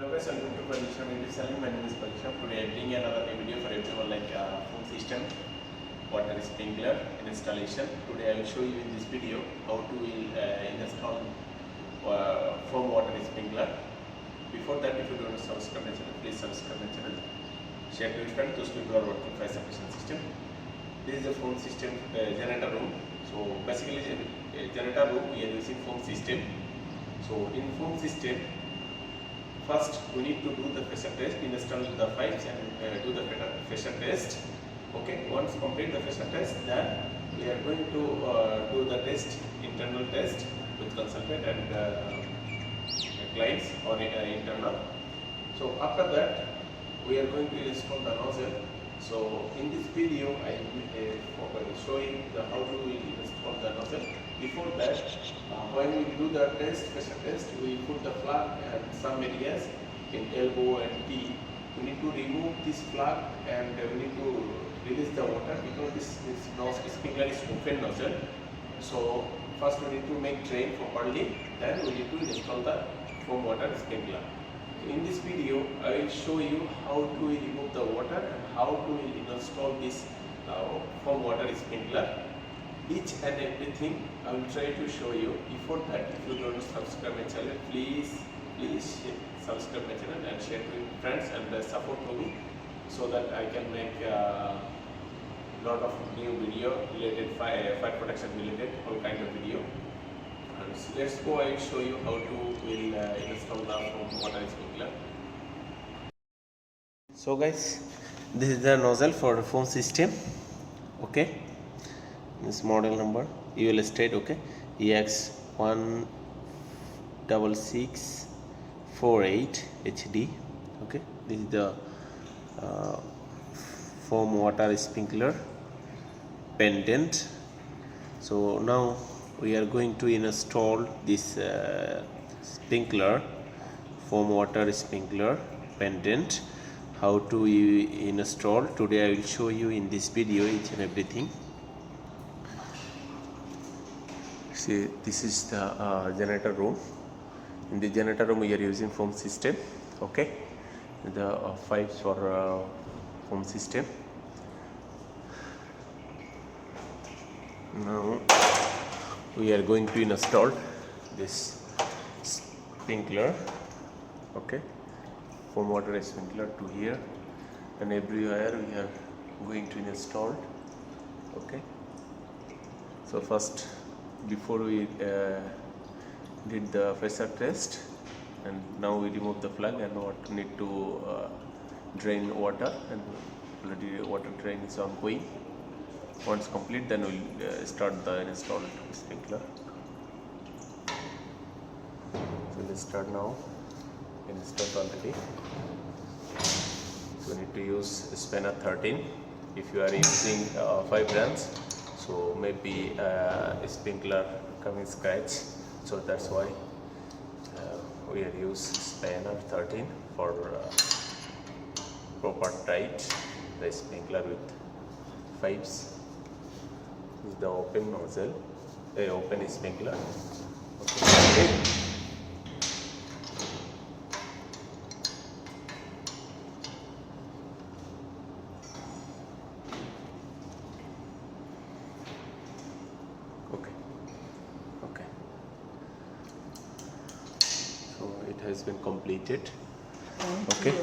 Hello guys, welcome to Palisham YouTube channel. My name is Palisham. Today I bring another new video for everyone like phone system, water sprinkler installation. Today I will show you in this video how to install foam water sprinkler. Before that, if you don't subscribe my channel, please subscribe my channel. Share to your friends, those people who are working fire suppression system. This is the foam system generator room. So basically, generator room we are using foam system. So in foam system, first we need to do the pressure test, install the pipes and do the pressure test. Okay, once complete the pressure test, then we are going to do the test, internal test with consultant and clients or internal. So after that we are going to install the nozzle. So in this video I will show you how to install the nozzle. Before that, when we do the pressure test, we put the plug and some areas in elbow and T. We need to remove this plug and we need to release the water because this nozzle sprinkler is open nozzle. So first we need to make drain properly, then we need to install the foam water sprinkler. In this video, I will show you how to remove the water and how to install this foam water sprinkler. Each and everything I will try to show you. Before that, if you don't subscribe my channel, please subscribe my channel and share to your friends and support to me so that I can make lot of new video related fire protection related all kind of video. And so let's go. I will show you how to install the foam water sprinkler. So guys, this is the nozzle for the foam system. Okay. This model number you will state okay EX16648 HD. Okay, this is the foam water sprinkler pendant. So now we are going to install this sprinkler foam water sprinkler pendant. How to install today I will show you in this video each and everything. See, this is the generator room. In the generator room we are using foam system. Okay, the pipes for foam system. Now we are going to install this sprinkler. Okay, foam water sprinkler to here and everywhere we are going to install. Okay, so first, before we did the pressure test, and now we remove the plug and need to drain water, and already water drain is ongoing. Once complete, then we'll start the installed sprinkler. So let's start now. Installed already. So we need to use spanner 13. If you are using 5 brands, so maybe a sprinkler coming scratch, so that's why we are use spanner 13 for proper tight the sprinkler with pipes. This is the open nozzle, open sprinkler. Okay. Okay, so it has been completed. Okay,